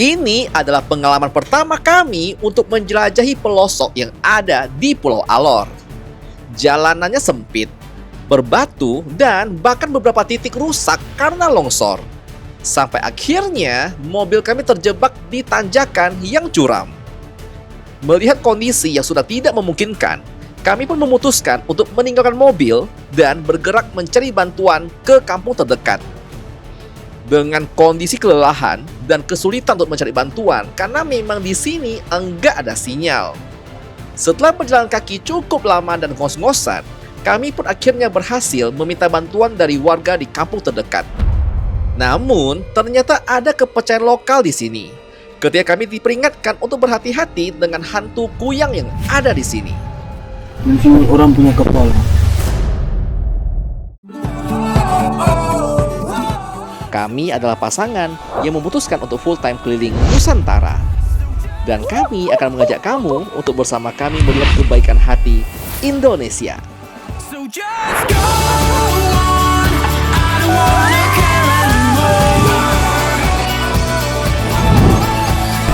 Ini adalah pengalaman pertama kami untuk menjelajahi pelosok yang ada di Pulau Alor. Jalanannya sempit, berbatu, dan bahkan beberapa titik rusak karena longsor. Sampai akhirnya mobil kami terjebak di tanjakan yang curam. Melihat kondisi yang sudah tidak memungkinkan, kami pun memutuskan untuk meninggalkan mobil dan bergerak mencari bantuan ke kampung terdekat. Dengan kondisi kelelahan dan kesulitan untuk mencari bantuan karena memang di sini enggak ada sinyal. Setelah berjalan kaki cukup lama dan ngos-ngosan, kami pun akhirnya berhasil meminta bantuan dari warga di kampung terdekat. Namun, ternyata ada kepercayaan lokal di sini. Ketika kami diperingatkan untuk berhati-hati dengan hantu kuyang yang ada di sini. Mungkin orang punya kepala. Kami adalah pasangan yang memutuskan untuk full-time keliling Nusantara. Dan kami akan mengajak kamu untuk bersama kami melihat kebaikan hati Indonesia. So just go on, I don't wanna care anymore.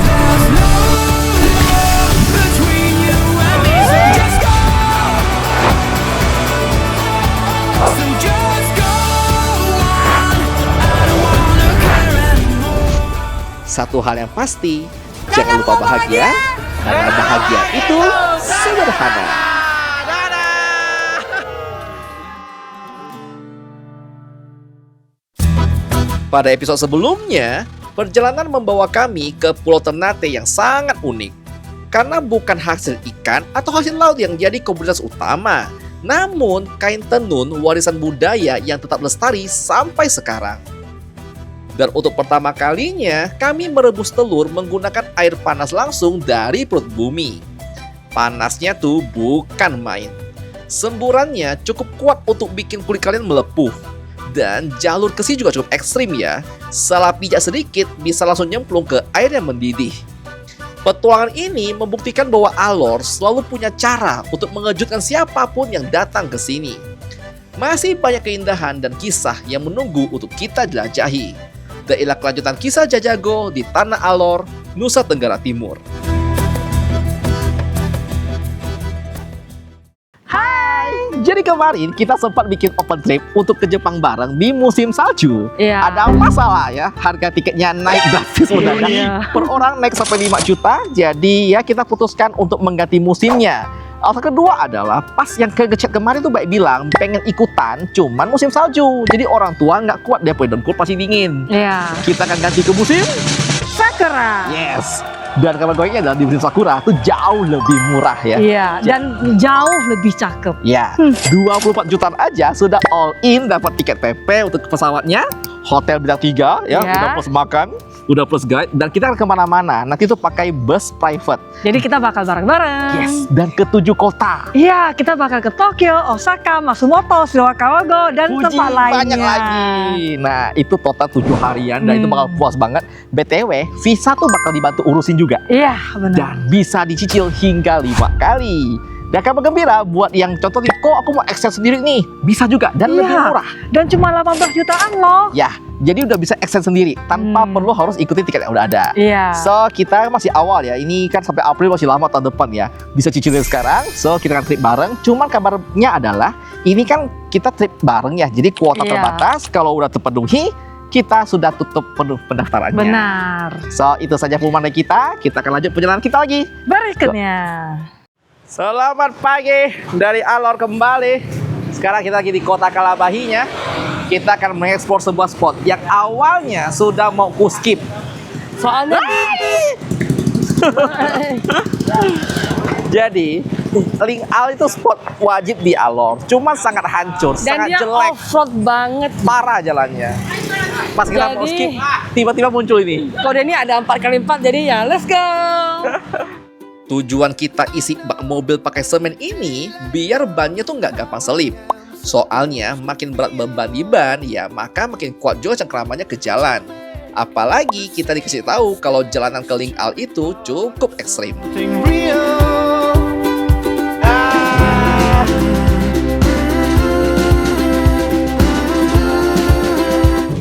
There's no love between you and me, so just go. So just go on, I don't wanna care anymore. Satu hal yang pasti, jangan lupa bahagia, karena bahagia itu sederhana. Pada episode sebelumnya, perjalanan membawa kami ke Pulau Ternate yang sangat unik. Karena bukan hasil ikan atau hasil laut yang jadi komoditas utama, namun kain tenun warisan budaya yang tetap lestari sampai sekarang. Dan untuk pertama kalinya, kami merebus telur menggunakan air panas langsung dari perut bumi. Panasnya tuh bukan main. Semburannya cukup kuat untuk bikin kulit kalian melepuh. Dan jalur kesi juga cukup ekstrim ya. Salah pijak sedikit bisa langsung nyemplung ke air yang mendidih. Petualangan ini membuktikan bahwa Alor selalu punya cara untuk mengejutkan siapapun yang datang ke sini. Masih banyak keindahan dan kisah yang menunggu untuk kita jelajahi. Dan inilah kelanjutan kisah Jajago di Tanah Alor, Nusa Tenggara Timur. Jadi kemarin kita sempat bikin open trip untuk ke Jepang bareng di musim salju. Iya. Ada masalah ya, harga tiketnya naik drastis mendadak. Iya. Per orang naik sampai 5 juta, jadi ya kita putuskan untuk mengganti musimnya. Alasan kedua adalah pas yang ke ngechat kemarin tuh baik bilang pengen ikutan, cuman musim salju. Jadi orang tua nggak kuat, dia dengkul pasti dingin. Iya. Kita akan ganti ke musim Sakura. yes. Dan kabar goyangnya adalah di musim Sakura tuh jauh lebih murah ya. Iya, dan jauh lebih cakep. Ya, 24 jutaan aja sudah all in, dapat tiket PP untuk pesawatnya, hotel bintang 3 ya, Ya. udah plus makan, udah plus guide, dan kita akan kemana-mana. Nanti tuh pakai bus private. Jadi kita bakal bareng-bareng. Yes, dan ke 7 kota. Iya, kita bakal ke Tokyo, Osaka, Matsumoto, Shiwakawago, dan Fuji, tempat lainnya. banyak lagi. Nah, itu total 7 harian dan itu bakal puas banget. BTW, visa tuh bakal dibantu urusin juga. Iya, benar. Dan bisa dicicil hingga 5 kali. Dan kabar gembira buat yang contohnya, kok aku mau extend sendiri nih, bisa juga dan Iya. lebih murah. Dan cuma 18 jutaan loh. Ya, jadi udah bisa extend sendiri tanpa perlu harus ikuti tiket yang udah ada. Iya. So, kita masih awal ya. Ini kan sampai April masih lama tahun depan ya. Bisa cicilin sekarang. So, kita akan trip bareng. Cuman kabarnya adalah ini kan kita trip bareng ya. Jadi kuota Iya. terbatas. Kalau udah terpenuhi, kita sudah tutup penuh pendaftarannya. Benar. So, itu saja pengumuman dari kita. Kita akan lanjut perjalanan kita lagi. Berikutnya. Selamat pagi dari Alor kembali. Sekarang kita lagi di kota Kalabahinya. Kita akan mengeksplor sebuah spot yang awalnya sudah mau ku skip. Soalnya Jadi, Ling Al itu spot wajib di Alor. Cuma sangat hancur, dan sangat dia jelek, off-road banget. parah jalannya. Pas kita mau Jadi- skip, tiba-tiba muncul ini. Kode ini ada 4x4, jadi ya let's go. Tujuan kita isi bak mobil pakai semen ini biar bannya tuh nggak gampang selip. Soalnya makin berat beban di ban, ya maka makin kuat juga cengkramannya ke jalan. Apalagi kita dikasih tahu kalau jalanan ke Ling Al itu cukup ekstrim.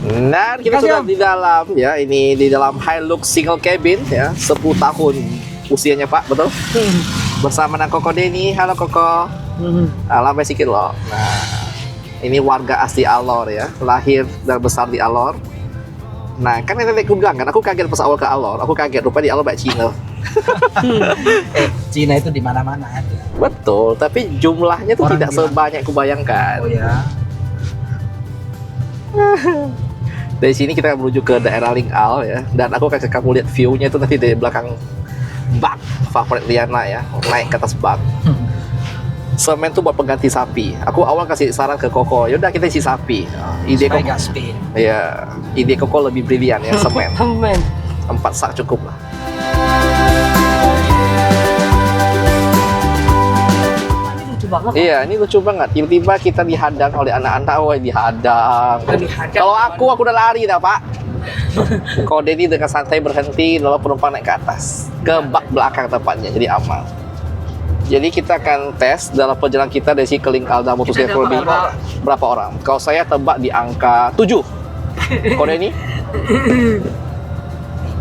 Dan kita sudah di dalam ya, ini di dalam Hilux single cabin ya, 10 tahun usianya Pak, betul? Bersama dengan Koko Denny. Halo Koko. Lambai sedikit loh. Nah, ini warga asli Alor ya, lahir dan besar di Alor. Nah, kan nenekku bilang kan, aku kaget pas awal ke Alor, aku kaget rupanya di Alor banyak Cina. Cina itu di mana-mana ada. Betul, tapi jumlahnya tuh Orang tidak bilang. sebanyak kubayangkan. Oh ya. Dari sini kita menuju ke daerah Ling'al ya, dan aku kasih kamu lihat view-nya itu nanti dari belakang bak favorit Liana ya, naik ke atas bak. Semen tuh buat pengganti sapi. Aku awal kasih saran ke Koko, yaudah kita isi sapi. Ide Supaya Koko, nggak spin. ya, ide Koko lebih brilian ya, semen. 4 sak cukup lah. Lucu banget. Iya, ini lucu banget. Tiba-tiba kita dihadang oleh anak-anak, wah dihadang. Kalau aku udah lari dah Pak. Kalau Denny dengan santai berhenti, lalu penumpang naik ke atas, ke bak belakang tepatnya, jadi aman. Jadi kita akan tes dalam perjalanan kita dari sini ke Ling'al dan Motusnya kurang lebih berapa orang. Kalau saya tebak di angka 7. Kalau Denny?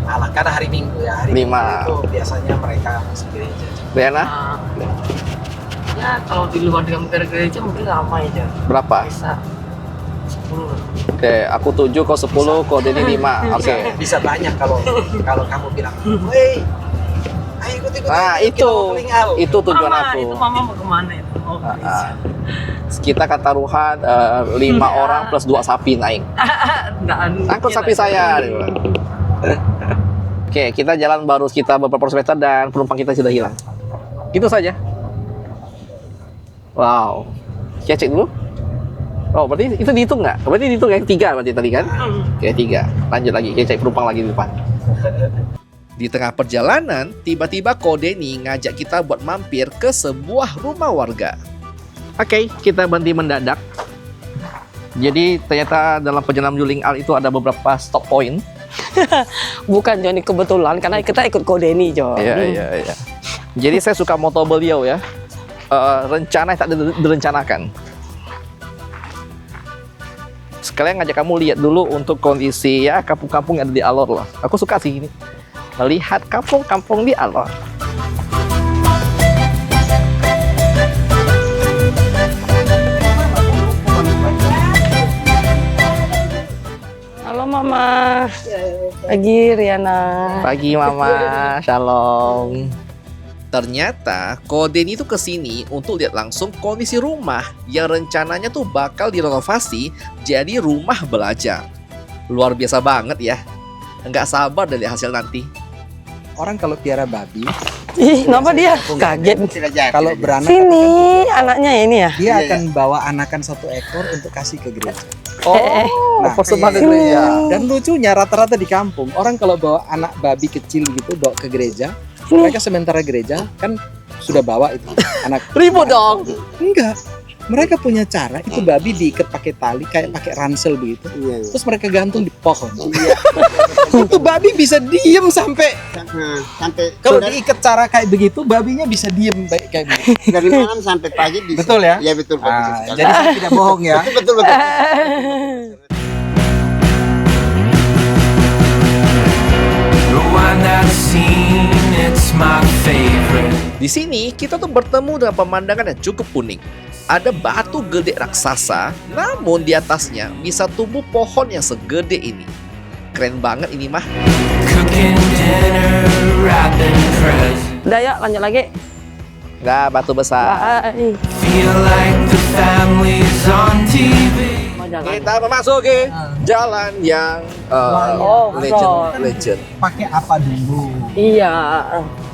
Malah karena hari Minggu ya. Hari 5. Minggu itu biasanya mereka masuk gereja. Liana? Ya kalau di luar dengan gereja mungkin ramai aja. Berapa? Bisa 10. Oke, aku 7, kau 10, kau Denny 5. Oke. Bisa banyak kalau kamu bilang, "Woi, ayo ikut-ikut." Nah, ayo, kita mau ke Ling'al." itu tujuan Mama, aku. itu mama mau kemana itu? Oh, Kita akan taruhan 5 orang plus 2 sapi naik. Angkut sapi saya. Oke, kita jalan baru sekitar beberapa ratus meter dan penumpang kita sudah hilang. Gitu saja. Wow. Kita cek dulu. Oh, berarti itu dihitung nggak? Berarti dihitung yang 3 berarti tadi kan? Oke, 3. Lanjut lagi, kita cek penumpang lagi di depan. Di tengah perjalanan, tiba-tiba Ko Denny ngajak kita buat mampir ke sebuah rumah warga. Oke, kita berhenti mendadak. Jadi ternyata dalam perjalanan menuju Ling'al itu ada beberapa stop point. Bukan Joni kebetulan karena kita ikut Kodeni Jo. Iya. Jadi saya suka moto beliau ya. Rencana yang tak direncanakan. Sekalian ngajak kamu lihat dulu untuk kondisi ya kampung-kampung yang ada di Alor lah. Aku suka sih ini. Melihat kampung-kampung di Alor. Halo Mama. Pagi Riana. Pagi Mama, Shalom. Ternyata Ko Denny itu kesini untuk lihat langsung kondisi rumah yang rencananya tuh bakal direnovasi jadi rumah belajar. Luar biasa banget ya. Nggak sabar dari hasil nanti. Orang kalau piara babi, Ih, kenapa dia? Kaget. kalau beranak Sini anaknya ini ya. dia akan bawa anakan 1 ekor untuk kasih ke gereja. Oh, Nah, persembahan sini. gereja. Dan lucunya rata-rata di kampung orang kalau bawa anak babi kecil gitu bawa ke gereja, mereka sementara gereja kan sudah bawa itu anak. Ribut dong. Enggak. Mereka punya cara itu babi diikat pakai tali kayak pakai ransel begitu. Terus mereka gantung di pohon. Itu babi bisa diem sampai kalau diikat cara kayak begitu babinya bisa diem baik kayak begitu. Dari malam sampai pagi bisa. Betul ya? Iya betul Pak. Betul Ah, sekali. jadi saya tidak bohong ya. Betul betul. The one that I've seen, it's my favorite. Di sini kita tuh bertemu dengan pemandangan yang cukup unik. Ada batu gede raksasa, namun di atasnya bisa tumbuh pohon yang segede ini. Keren banget ini mah. Cooking dinner, wrapping presents. Udah yuk lanjut lagi. Nggak, batu besar. Bye. Feel like the family's on TV. Mau jalan. Kita memasuki jalan yang Oh, legend. Pakai apa dulu? Iya.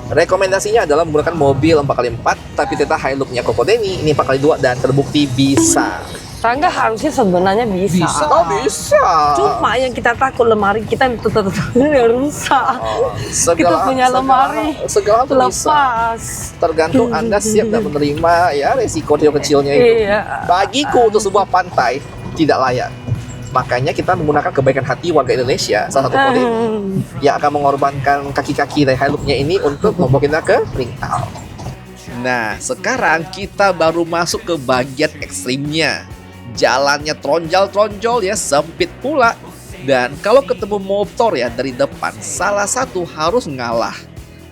Rekomendasinya adalah menggunakan mobil 4x4, tapi ternyata Hilux-nya Koko Denny ini 4x2 dan terbukti bisa. Tangga harusnya sebenarnya bisa. Oh, bisa. Cuma yang kita takut lemari kita tutup rusak. Oh, Kita punya lemari segala tuh bisa. Lepas. Tergantung Anda siap dan menerima ya resiko kecil-kecilnya itu. Iya. Bagiku untuk sebuah pantai tidak layak. Makanya kita menggunakan kebaikan hati warga Indonesia, salah satu kode yang akan mengorbankan kaki-kaki dari Hilux-nya ini untuk membawa kita ke Ling'al. Nah, sekarang kita baru masuk ke bagian ekstrimnya. Jalannya tronjol-tronjol ya, sempit pula. Dan kalau ketemu motor ya dari depan, salah satu harus ngalah.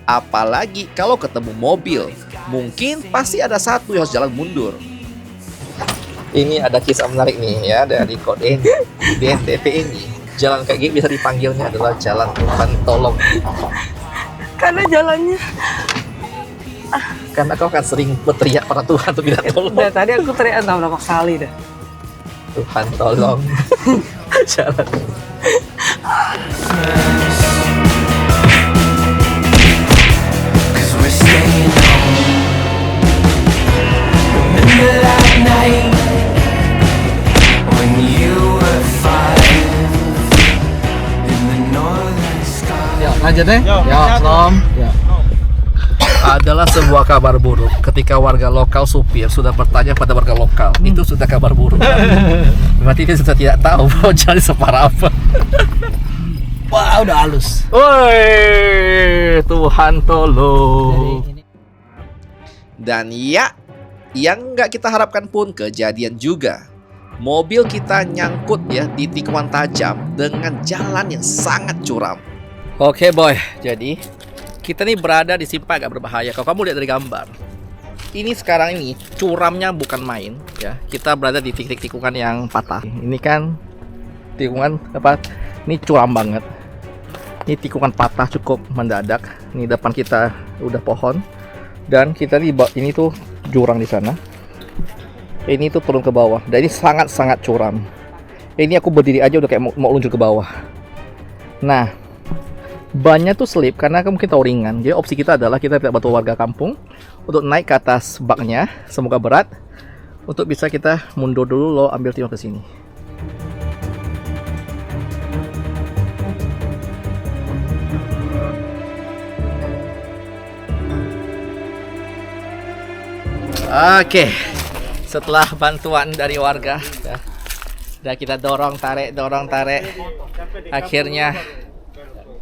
Apalagi kalau ketemu mobil, mungkin pasti ada satu yang harus jalan mundur. Ini ada kisah menarik nih ya dari kode di NTP ini. Jalan kayak gini bisa dipanggilnya adalah jalan Tuhan tolong. Karena jalannya. Karena kau kan sering berteriak pada Tuhan untuk minta tolong. Dari tadi aku teriak entah berapa kali dah. Tuhan tolong. Jalan. Cause we're staying home. Remember that night when you were 5 in the northern sky. Ya, lanjut deh. Ya, Om. Ya. Adalah sebuah kabar buruk ketika warga lokal supir sudah bertanya pada warga lokal. Itu sudah kabar buruk. Berarti dia sudah tidak tahu bahwa jalan separah apa. Wah, udah halus. Woi, Tuhan tolong. Jadi ini Dan ya, yang nggak kita harapkan pun kejadian juga. Mobil kita nyangkut ya di tikungan tajam dengan jalan yang sangat curam. Oke boy, jadi kita nih berada di simpang agak berbahaya. Kalau kamu lihat dari gambar, ini sekarang ini curamnya bukan main ya. Kita berada di titik tikungan yang patah. Ini kan tikungan apa? Ini curam banget. Ini tikungan patah cukup mendadak. Ini depan kita udah pohon dan kita ini tuh jurang di sana. Ini tuh turun ke bawah. Dan ini sangat curam. Ini aku berdiri aja udah kayak mau luncur ke bawah. Nah, bannya tuh slip karena mungkin tahu ringan. Jadi opsi kita adalah kita tidak bantu warga kampung untuk naik ke atas baknya. Semoga berat. Untuk bisa kita mundur dulu lo ambil timah ke sini. Oke, setelah bantuan dari warga, udah kita dorong tarik, akhirnya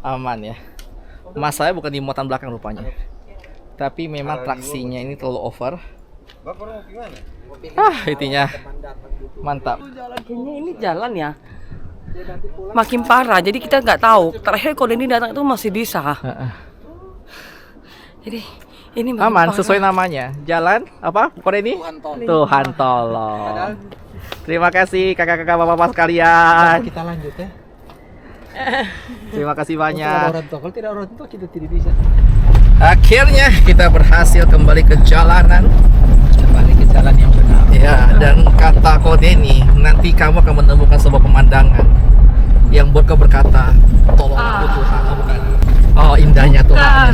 aman ya. Masalahnya bukan di muatan belakang rupanya, tapi memang traksinya ini terlalu over. Intinya mantap. Kayaknya ini jalan ya makin parah. Jadi kita nggak tahu. Terakhir kode ini datang itu masih bisa. Jadi ini makin Aman parah. sesuai namanya. Jalan apa? Kode ini? Tuhan tolong. Terima kasih kakak-kakak bapak-bapak sekalian. kita lanjut ya. Terima kasih Kalau banyak. ada orang tua, kalau tidak orang tua kita tidak bisa. Akhirnya kita berhasil kembali ke jalanan. Kembali ke jalan yang benar. Ya, dan kata kode ini, nanti kamu akan menemukan sebuah pemandangan yang buat kau berkata, tolong aku Tuhan. Oh, bukan. Oh, indahnya Tuhan.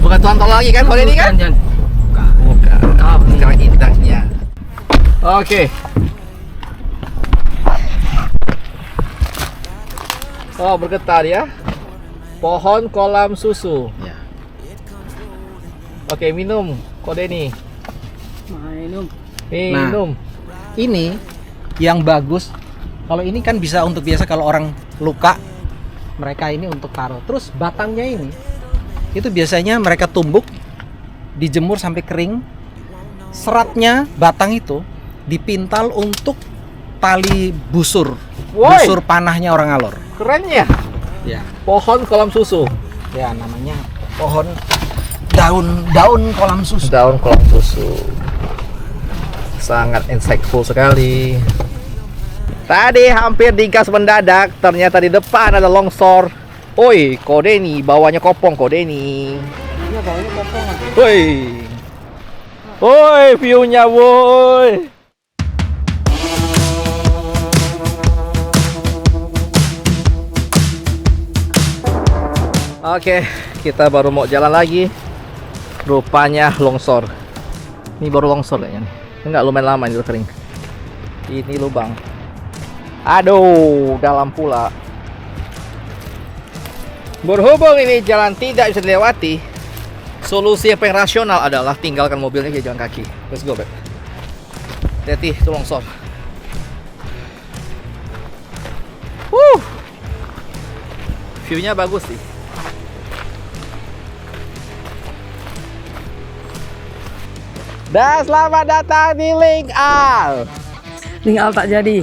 Bukan Tuhan tolong lagi kan kode ini kan? Bukan. Sekarang indahnya. Oke. Oh, bergetar ya. Pohon kolam susu. Ya. Oke, minum kode ini. Minum. Minum. Ini yang bagus. Kalau ini kan bisa untuk biasa kalau orang luka, mereka ini untuk taruh. Terus batangnya ini, itu biasanya mereka tumbuk, dijemur sampai kering. Seratnya batang itu dipintal untuk tali busur, Woi. busur panahnya orang Alor. Keren ya. Ya, Pohon kolam susu. ya namanya pohon daun kolam susu. Daun kolam susu. Sangat insightful sekali. Tadi hampir digas mendadak, ternyata di depan ada longsor. Oi, kode ini bawahnya kopong kode ini. Iya, bawahnya kopongan. Woi. Woi, view-nya woi. Oke, kita baru mau jalan lagi. Rupanya longsor. Ini baru longsor kayaknya. Enggak, lumayan lama ini udah kering. Ini lubang. Aduh, dalam pula. Berhubung ini jalan tidak bisa dilewati, solusi yang paling rasional adalah tinggalkan mobilnya ke jalan kaki. Let's go, Beb. Hati-hati, itu longsor. View-nya bagus sih. Dan selamat datang di Link Al. Tinggal tak jadi.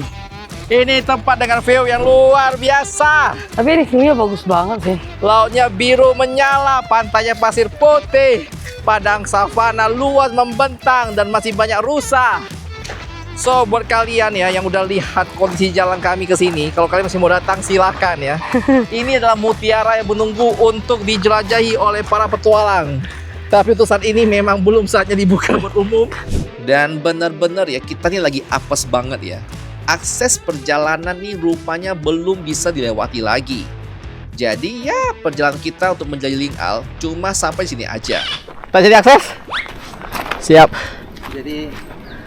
Ini tempat dengan view yang luar biasa. Tapi ini view-nya bagus banget sih. Lautnya biru menyala, pantainya pasir putih, padang savana luas membentang dan masih banyak rusa. So buat kalian ya yang udah lihat kondisi jalan kami ke sini, kalau kalian masih mau datang silakan ya. Ini adalah mutiara yang menunggu untuk dijelajahi oleh para petualang. Tapi untuk saat ini memang belum saatnya dibuka buat umum. Dan bener-bener ya kita nih lagi apes banget ya. Akses perjalanan nih rupanya belum bisa dilewati lagi. Jadi ya perjalanan kita untuk menjadi Ling Al cuma sampai sini aja. Tak jadi akses? Siap. Jadi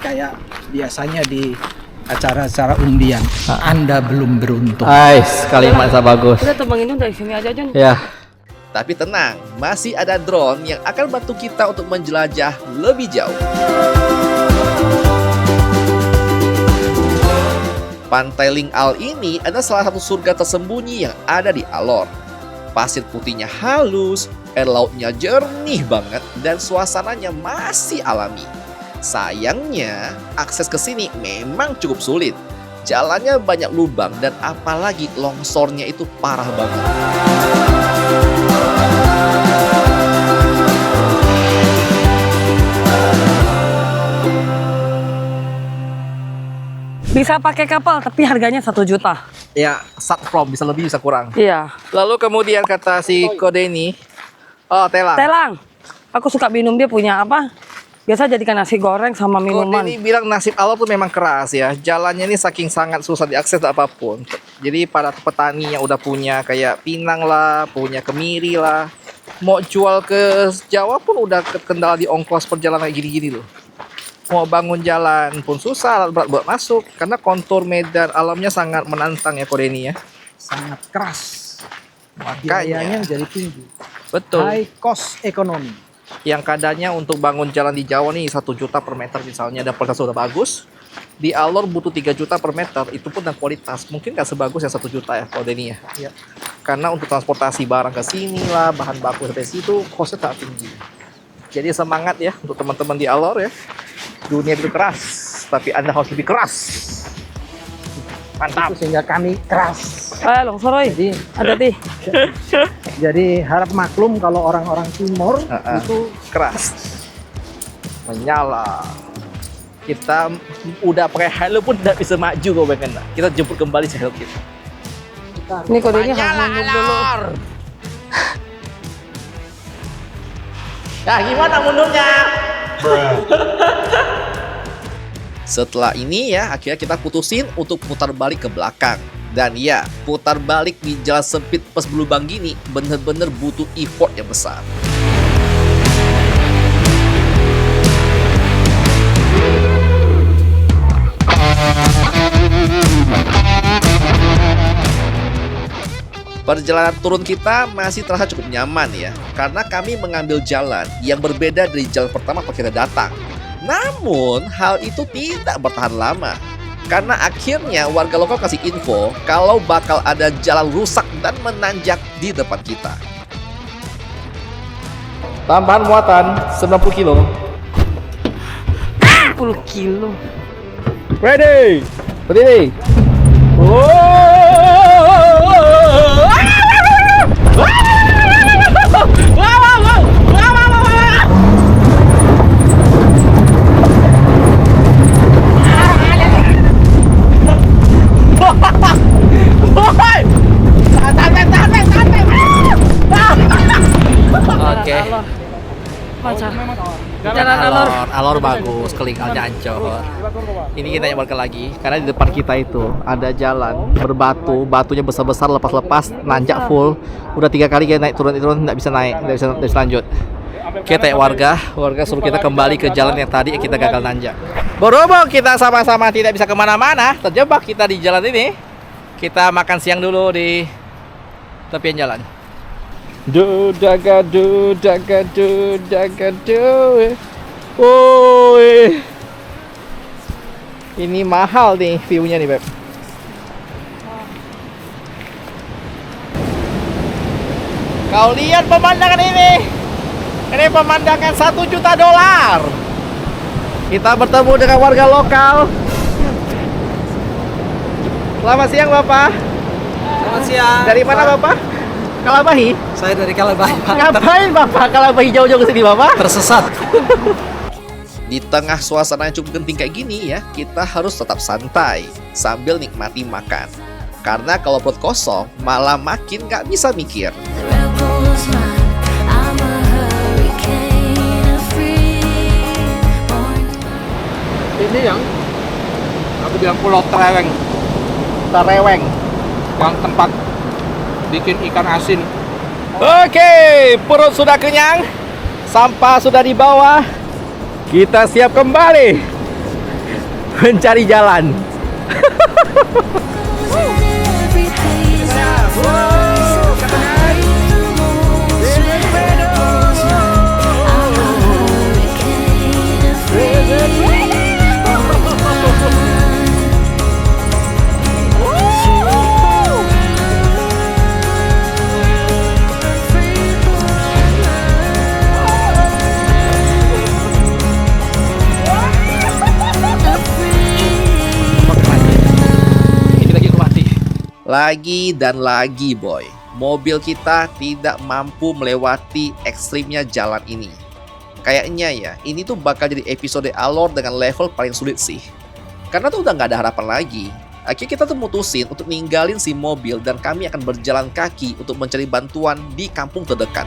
kayak biasanya di acara-acara undian, Anda belum beruntung. Ais, kalimat bagus. Udah terbangin dulu dari sini aja, Jun. Ya. Tapi tenang, masih ada drone yang akan bantu kita untuk menjelajah lebih jauh. Pantai Ling Al ini adalah salah satu surga tersembunyi yang ada di Alor. Pasir putihnya halus, air lautnya jernih banget, dan suasananya masih alami. Sayangnya, akses ke sini memang cukup sulit. Jalannya banyak lubang dan apalagi longsornya itu parah banget. Bisa pakai kapal, tapi harganya 1 juta. Ya, satprom bisa lebih bisa kurang. Iya. Lalu kemudian kata si Kode ini, oh telang. Telang. Aku suka minum, dia punya apa? Biasa jadikan nasi goreng sama Kode minuman. ini bilang nasib Alor tuh memang keras ya. Jalannya ini saking sangat susah diakses apapun. Jadi para petani yang udah punya kayak Pinang lah, punya Kemiri lah, mau jual ke Jawa pun udah kendala di ongkos perjalanan kayak gini-gini loh. Mau bangun jalan pun susah, alat berat buat masuk karena kontur medan alamnya sangat menantang ya Kode ini ya. Sangat keras. Makanya Biayanya jadi tinggi. betul. High cost ekonomi. Yang kadangnya untuk bangun jalan di Jawa nih 1 juta per meter misalnya dan kualitas udah bagus. Di Alor butuh 3 juta per meter, itu pun dan kualitas mungkin nggak sebagus yang 1 juta ya Kode ini ya. Karena untuk transportasi barang ke sini lah, bahan baku sampai situ costnya tak tinggi. Jadi semangat ya untuk teman-teman di Alor ya. Dunia itu keras, tapi Anda harus lebih keras. Mantap. Itu sehingga kami keras. Longsor, oi. Jadi Hati-hati. jadi harap maklum kalau orang-orang timur itu Keras. Menyala. Kita udah pakai helm pun tidak bisa maju kau bayangkan. Kita jemput kembali helm kita. Ini kodenya Menyala harus mundur dulu. Alor. Nah, gimana mundurnya? Setelah ini ya, akhirnya kita putusin untuk putar balik ke belakang. Dan ya, putar balik di jalan sempit pas berlubang gini bener-bener butuh effort yang besar. Perjalanan turun kita masih terasa cukup nyaman ya, karena kami mengambil jalan yang berbeda dari jalan pertama pas kita datang. Namun, hal itu tidak bertahan lama. Karena akhirnya warga lokal kasih info kalau bakal ada jalan rusak dan menanjak di depan kita. Tambahan muatan 90 kilo. 10 kilo. Ready? Berdiri. Oke. Jalan Alor. Alor bagus, kelingalnya ancur. Ini kita nyebarkan lagi karena di depan kita itu ada jalan berbatu, batunya besar-besar lepas-lepas, nanjak full. Udah 3 kali kita naik turun nggak bisa naik, nggak bisa lanjut. Kita warga suruh kita kembali ke jalan yang tadi kita gagal nanjak. Berhubung kita sama-sama tidak bisa kemana-mana, terjebak kita di jalan ini. Kita makan siang dulu di tepian jalan. Do daga do daga do daga do. Woi. Ini mahal nih view-nya nih, Beb. Kau lihat pemandangan ini. Ini pemandangan $1 juta. Kita bertemu dengan warga lokal. Selamat siang Bapak. Selamat siang. Dari mana Bapak? Kalabahi. Saya dari Kalabahi, Pak. Ngapain Bapak Kalabahi jauh-jauh ke sini Bapak? Tersesat. Di tengah suasana yang cukup genting kayak gini ya, kita harus tetap santai sambil nikmati makan. Karena kalau perut kosong, malah makin nggak bisa mikir. Ini yang aku bilang Pulau Tereweng, Tereweng. yang tempat bikin ikan asin. Oke, perut sudah kenyang, sampah sudah di bawah. Kita siap kembali mencari jalan. Lagi dan lagi boy, mobil kita tidak mampu melewati ekstrimnya jalan ini. Kayaknya ya, ini tuh bakal jadi episode alor dengan level paling sulit sih. Karena tuh udah nggak ada harapan lagi. Akhirnya kita tuh mutusin untuk ninggalin si mobil dan kami akan berjalan kaki untuk mencari bantuan di kampung terdekat.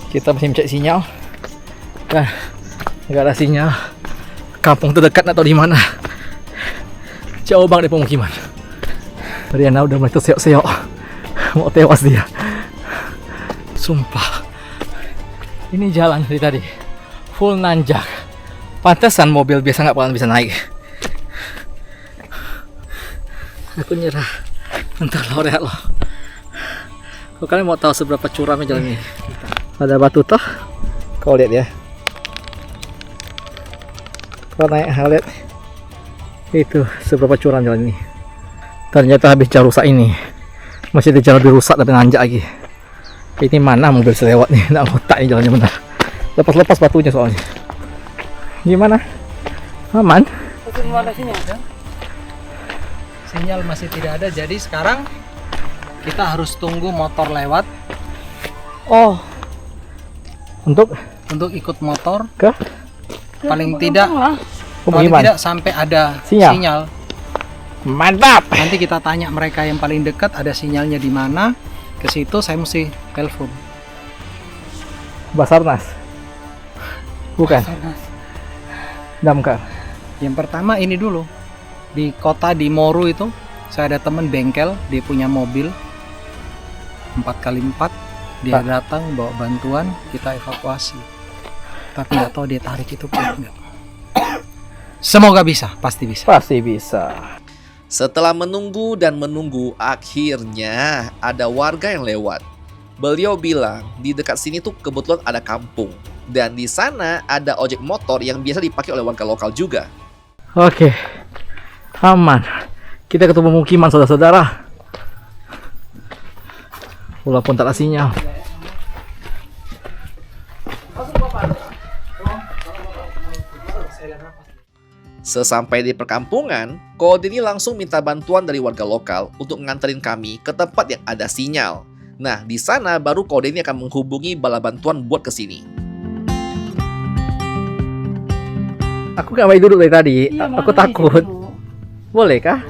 Kita masih mencari sinyal dan nggak ada sinyal. Kampung terdekat atau di mana? Jauh banget dari pemukiman. Riana udah mulai terseok-seok, mau tewas dia. Sumpah, ini jalan dari tadi full nanjak. Pantesan mobil biasa nggak bakalan bisa naik. Aku nyerah. Entar lo, rehat lo. Kalau kalian mau tahu seberapa curamnya jalan ini, ada batu toh. Kau lihat ya. Kalau naik lihat itu seberapa curam jalan ini. Ternyata habis jalan rusak ini masih ada jalan lebih rusak dan nanjak lagi. Ini mana mobil selewat nih, nak otak ini jalannya benar. Lepas-lepas batunya soalnya. Gimana? Aman? Sinyal masih tidak ada, jadi sekarang kita harus tunggu motor lewat. Oh, Untuk ikut motor ke paling tidak Pemukiman. tidak sampai ada Sinyal. sinyal. Mantap. Nanti kita tanya mereka yang paling dekat ada sinyalnya di mana. Ke situ saya mesti telepon. Basarnas. Bukan. Damkar. Yang pertama ini dulu di kota di Moru itu saya ada temen bengkel, dia punya mobil 4x4, dia datang bawa bantuan, kita evakuasi. Tapi nggak tahu dia tarik itu kuat nggak. Semoga bisa, pasti bisa. Pasti bisa. Setelah menunggu dan menunggu, akhirnya ada warga yang lewat. Beliau bilang di dekat sini tuh kebetulan ada kampung. Dan di sana ada ojek motor yang biasa dipakai oleh warga lokal juga. Oke, aman. Kita ketemu pemukiman saudara-saudara. Walaupun tak ada sinyal. Sesampai di perkampungan, Ko ini langsung minta bantuan dari warga lokal untuk nganterin kami ke tempat yang ada sinyal. Nah, di sana baru Ko ini akan menghubungi bala bantuan buat kesini. Aku gak mau duduk dari tadi. Aku takut. Boleh kah?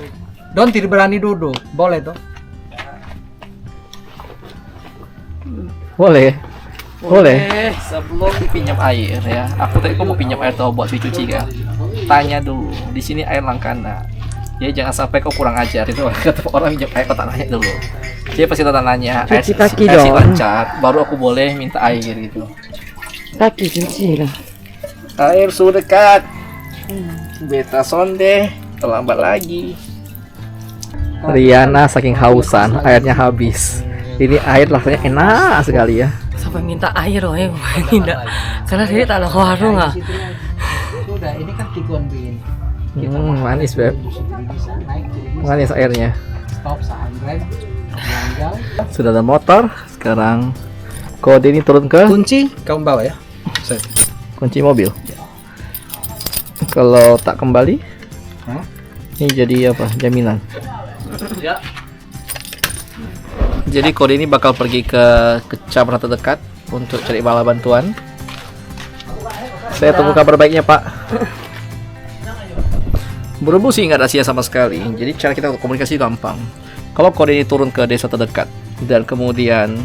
Don tidak berani duduk, boleh toh? Boleh. Boleh. sebelum pinjam air ya. Aku tadi mau pinjam air atau buat dicuci kan. Tanya dulu, di sini air langkana. Ya jangan sampai kau kurang ajar itu. Kata orang pinjam air kau tak nanya dulu. Dia pasti tak nanya. Cuci kaki air si dong. lancar, baru aku boleh minta air gitu. Kaki cuci lah. Air sudah dekat. Beta sonde, terlambat lagi. Riana saking hausan, airnya habis. Ini air rasanya enak sekali ya. Sampai minta air loh ya, tidak. Karena dia tak ada warung ah. Sudah, ini kan Tiguan Bin. Manis beb. Manis airnya. Stop sahamrem. Langgal. Sudah ada motor. Sekarang Kode ini turun ke Kunci kamu bawa ya. kunci mobil. Kalau tak kembali, Hah? ini jadi apa? Jaminan. Jadi kode ini bakal pergi ke kecamatan terdekat untuk cari bala bantuan. Saya tunggu kabar baiknya, Pak. Berhubung sih nggak ada sia sama sekali, jadi cara kita untuk komunikasi gampang. Kalau kode ini turun ke desa terdekat dan kemudian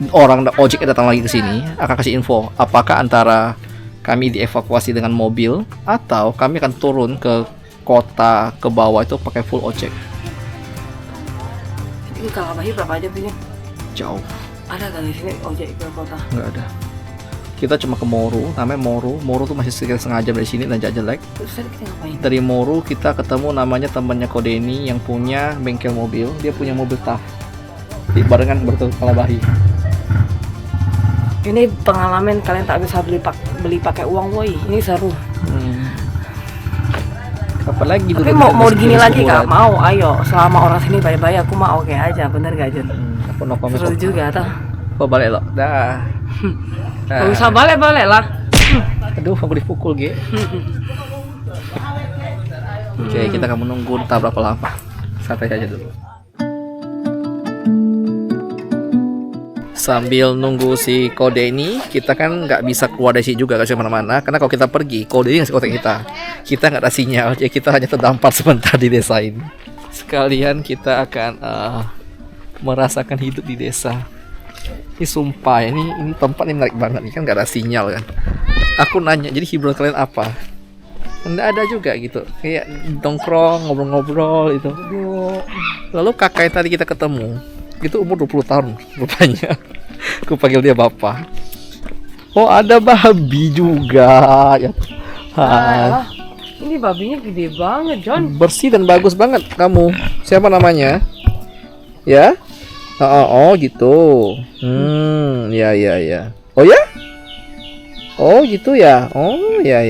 orang ojek yang datang lagi ke sini akan kasih info apakah antara kami dievakuasi dengan mobil atau kami akan turun ke kota ke bawah itu pakai full ojek. Ini kalau Bahi berapa jam ini? Jauh, Ada kan di sini ojek ke kota? nggak ada. Kita cuma ke Moru, namanya Moru. Moru tuh masih sekitar setengah jam dari sini dan jelek. Terus tadi kita ngapain? Dari Moru kita ketemu namanya temannya Kodeni yang punya bengkel mobil. Dia punya mobil taf. Barengan bertemu Kalabahi. Ini pengalaman kalian tak bisa beli pakai uang, woi. Ini seru. Apalagi Tapi mau gini lagi kak? Mau, ayo. Selama orang sini bayar-bayar, aku mau oke aja. Bener gak Jen? Aku no comment. Seru juga tuh. Kok balik lo? Dah. Gak usah balik-balik lah. Aduh, aku dipukul, Ge. Oke, kita akan menunggu entah berapa lama. Santai aja dulu. Sambil nunggu si kode ini, kita kan nggak bisa keluar dari sini juga, nggak bisa mana-mana. Karena kalau kita pergi, kode ini ngasih kontak kita. Kita nggak ada sinyal, jadi kita hanya terdampar sebentar di desa ini. Sekalian kita akan merasakan hidup di desa. Ini sumpah ya, ini tempat ini menarik banget nih, kan nggak ada sinyal kan. Aku nanya, jadi hiburan kalian apa? Nggak ada juga gitu, kayak nongkrong, ngobrol-ngobrol itu. Lalu kakak yang tadi kita ketemu, itu umur 20 tahun rupanya. Aku panggil dia bapak. Oh, ada babi juga ya. Ah, ini babinya gede banget, John. Bersih dan bagus banget kamu. Siapa namanya? Ya? Oh, gitu. Ya. Oh ya? Oh gitu ya. Oh ya.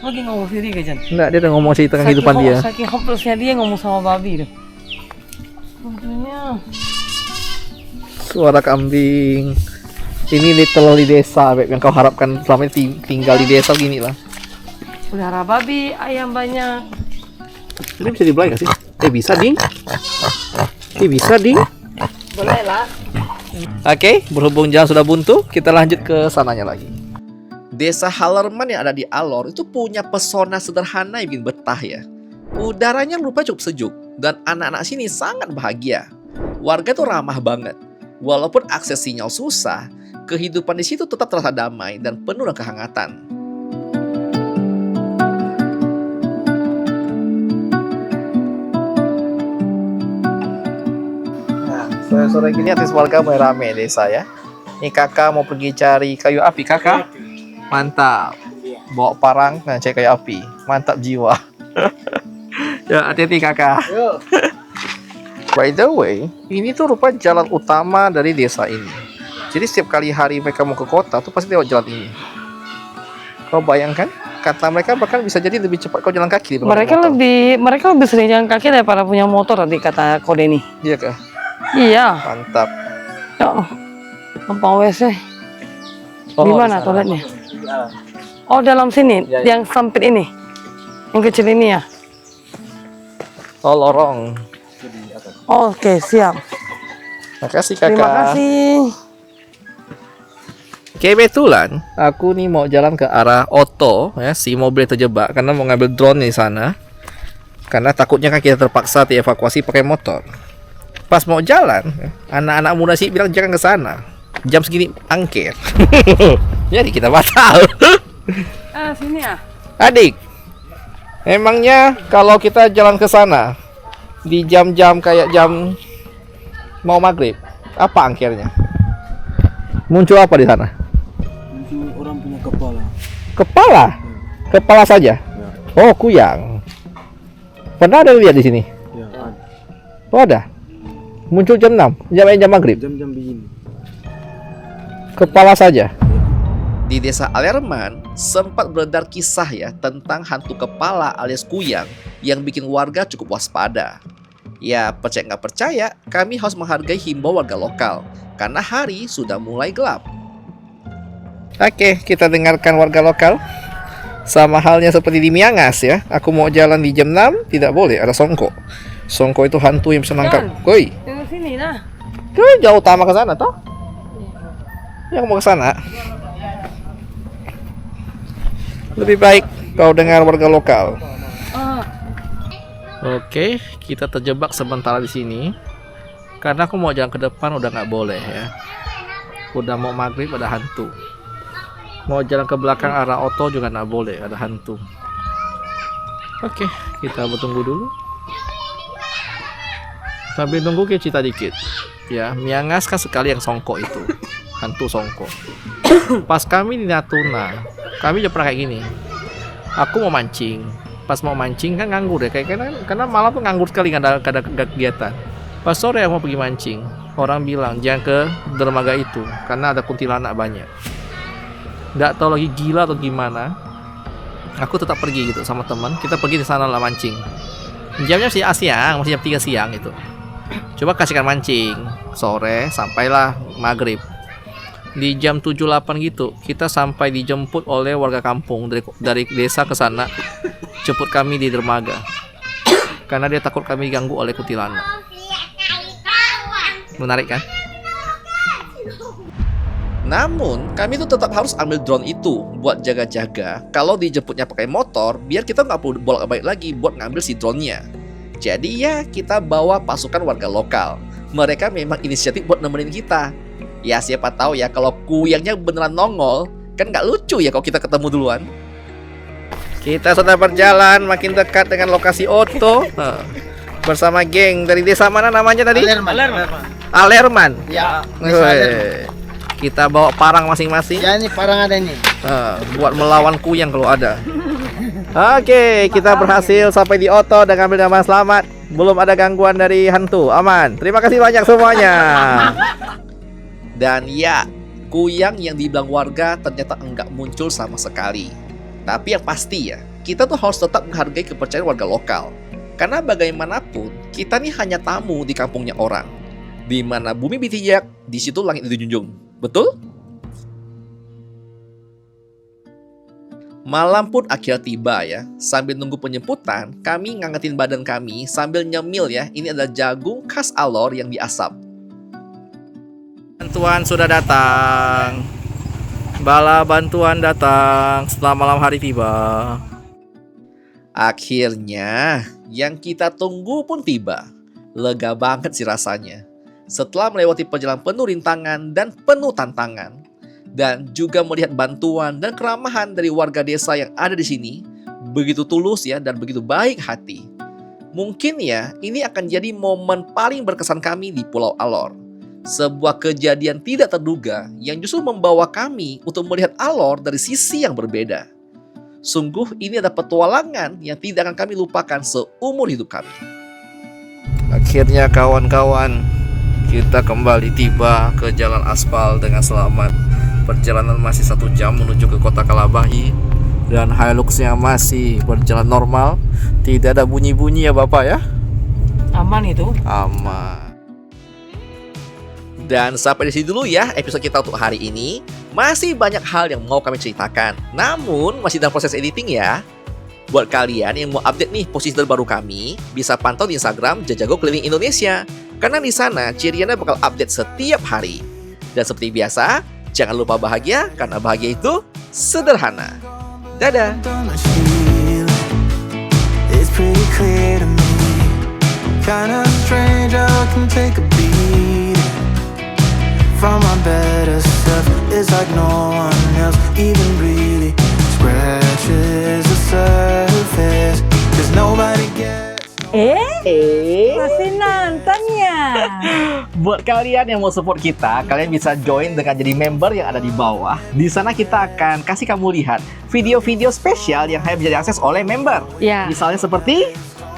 Lagi ngomong sendiri gak, Jan? Enggak, dia udah ngomong cerita kehidupan dia. Saking hopelessnya dia ngomong sama babi tuh. Makanya Suara kambing. Ini little di desa, Beb, yang kau harapkan selama ini tinggal di desa gini lah. pelihara babi, ayam banyak. Ini bisa dibeli gak sih? Bisa, Ding. Bisa, Ding. Boleh lah. Oke, berhubung jalan sudah buntu, kita lanjut ke sananya lagi. Desa Halerman yang ada di Alor itu punya pesona sederhana yang bikin betah ya. Udaranya rupanya cukup sejuk dan anak-anak sini sangat bahagia. Warga tuh ramah banget. Walaupun akses sinyal susah, kehidupan di situ tetap terasa damai dan penuh dengan kehangatan. Sore-sore gini artis warga mulai rame desa ya. Ini kakak mau pergi cari kayu api, kakak. Mantap. Bawa parang dan cari kayu api. Mantap jiwa. Ya, hati-hati kakak. By the way, ini tuh rupa jalan utama dari desa ini. Jadi setiap kali hari mereka mau ke kota tuh pasti lewat jalan ini. Kau bayangkan? Kata mereka bahkan bisa jadi lebih cepat kau jalan kaki daripada Mereka lebih sering jalan kaki daripada punya motor tadi kata Kode nih. Iya kah? Iya. Mantap. Ya, gampang WC. Oh, Di mana toiletnya? Oh, dalam sini, yang sempit ini. Yang kecil ini ya. Oh, lorong. Oke, siap. Makasih kakak. Terima kasih. Kebetulan aku nih mau jalan ke arah Oto ya, si mobil terjebak karena mau ngambil drone di sana. Karena takutnya kan kita terpaksa dievakuasi pakai motor. Pas mau jalan, anak-anak muda sih bilang jangan ke sana. Jam segini angker. Jadi kita batal. Sini ya. Adik, emangnya kalau kita jalan ke sana di jam-jam kayak jam mau maghrib, apa angkernya? Muncul apa di sana? Orang punya kepala. Kepala? Kepala saja? Oh, kuyang. Pernah ada lihat di sini? Ya, Oh, ada. Muncul jam 6, jam maghrib. jam-jam begini. Kepala saja. Di desa Alerman sempat beredar kisah ya tentang hantu kepala alias kuyang yang bikin warga cukup waspada. Ya, percaya nggak percaya, kami harus menghargai himbau warga lokal karena hari sudah mulai gelap. Oke, kita dengarkan warga lokal. Sama halnya seperti di Miangas ya. Aku mau jalan di jam 6 tidak boleh, ada Songko. Songko itu hantu yang bisa nangkap. Koi, Tengok sini lah. koi jauh utama ke sana toh? Ya, aku mau ke sana. Lebih baik kau dengar warga lokal. Oke, kita terjebak sementara di sini. Karena aku mau jalan ke depan udah nggak boleh ya. Udah mau maghrib ada hantu. Mau jalan ke belakang arah Oto juga nggak boleh, ada hantu. Oke, kita bertunggu dulu. Sambil nunggu kita cerita dikit. Ya, Miangas kan sekali yang Songko itu, hantu Songko. Pas kami di Natuna, kami juga pernah kayak gini. Aku mau mancing. Pas mau mancing kan nganggur ya, karena malam tuh nganggur sekali, nggak ada kegiatan. Pas sore aku mau pergi mancing, orang bilang jangan ke dermaga itu karena ada kuntilanak banyak. Nggak tahu lagi gila atau gimana, aku tetap pergi gitu sama teman. Kita pergi di sana lah mancing. Jamnya masih siang, masih jam 3 siang itu. Coba kasihkan mancing sore sampailah maghrib. Di jam 7-8 gitu kita sampai dijemput oleh warga kampung dari desa ke sana, jemput kami di dermaga karena dia takut kami diganggu oleh kuntilanak. Menarik kan? Namun, kami tuh tetap harus ambil drone itu buat jaga-jaga. Kalau dijemputnya pakai motor, biar kita nggak perlu bolak-balik lagi buat ngambil si drone-nya. Jadi ya, kita bawa pasukan warga lokal. Mereka memang inisiatif buat nemenin kita. Ya, siapa tahu ya kalau kuyangnya beneran nongol, kan nggak lucu ya kalau kita ketemu duluan. Kita sudah berjalan makin dekat dengan lokasi Oto. Bersama geng dari desa mana namanya tadi? Alerman. Ya, Weh. Kita bawa parang masing-masing. ya ini parang ada ini. Buat melawan kuyang kalau ada. Oke, kita berhasil sampai di Oto dan ngambil nama selamat. Belum ada gangguan dari hantu, aman. Terima kasih banyak semuanya. Dan ya, kuyang yang dibilang warga ternyata enggak muncul sama sekali. Tapi yang pasti ya, kita tuh harus tetap menghargai kepercayaan warga lokal. Karena bagaimanapun, kita nih hanya tamu di kampungnya orang. Di mana bumi berpijak, di situ langit dijunjung. Betul? Malam pun akhirnya tiba ya. Sambil nunggu penjemputan, kami ngangetin badan kami sambil nyemil ya. Ini adalah jagung khas Alor yang diasap. Bantuan sudah datang. Bala bantuan datang setelah malam hari tiba. Akhirnya, yang kita tunggu pun tiba. Lega banget sih rasanya. Setelah melewati perjalanan penuh rintangan dan penuh tantangan, dan juga melihat bantuan dan keramahan dari warga desa yang ada di sini, begitu tulus ya dan begitu baik hati. Mungkin ya, ini akan jadi momen paling berkesan kami di Pulau Alor. Sebuah kejadian tidak terduga yang justru membawa kami untuk melihat Alor dari sisi yang berbeda. Sungguh ini ada petualangan yang tidak akan kami lupakan seumur hidup kami. Akhirnya kawan-kawan, kita kembali tiba ke jalan aspal dengan selamat. Perjalanan masih 1 jam menuju ke kota Kalabahi. Dan Hiluxnya masih berjalan normal. Tidak ada bunyi-bunyi ya Bapak ya. Aman itu. Aman. Dan sampai di sini dulu ya episode kita untuk hari ini. Masih banyak hal yang mau kami ceritakan, namun masih dalam proses editing ya. Buat kalian yang mau update nih posisi terbaru kami, bisa pantau di Instagram Jajago Keliling Indonesia. Karena di sana Ciriana bakal update setiap hari. Dan seperti biasa, jangan lupa bahagia karena bahagia itu sederhana. Dadah. on the shield. It's pretty clear to me. Kinda strange how I can take a beat from my better self. It's like no one else even really scratches the surface. 'Cause nobody gets Masih nonton ya? Buat kalian yang mau support kita, kalian bisa join dengan jadi member yang ada di bawah. Di sana kita akan kasih kamu lihat video-video spesial yang hanya bisa diakses oleh member. Ya, Misalnya seperti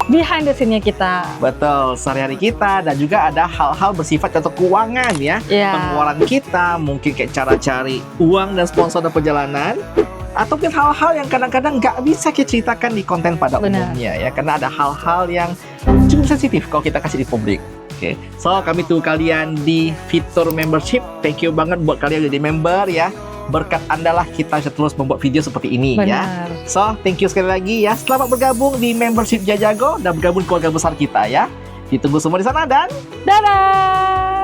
behind the scene-nya kita. betul sehari-hari kita, dan juga ada hal-hal bersifat contoh keuangan ya. Ya. Pengeluaran kita, mungkin kayak cara cari uang dan sponsor dan perjalanan. Atau mungkin hal-hal yang kadang-kadang nggak bisa kita ceritakan di konten pada Benar. umumnya ya. Karena ada hal-hal yang cukup sensitif kalau kita kasih di publik. Oke, so kami tunggu kalian di fitur membership. Thank you banget buat kalian yang jadi member ya. berkat Anda lah kita bisa terus membuat video seperti ini ya. Benar. So, thank you sekali lagi ya. Selamat bergabung di membership Jajago dan bergabung keluarga besar kita ya. Ditunggu semua di sana dan Dadah.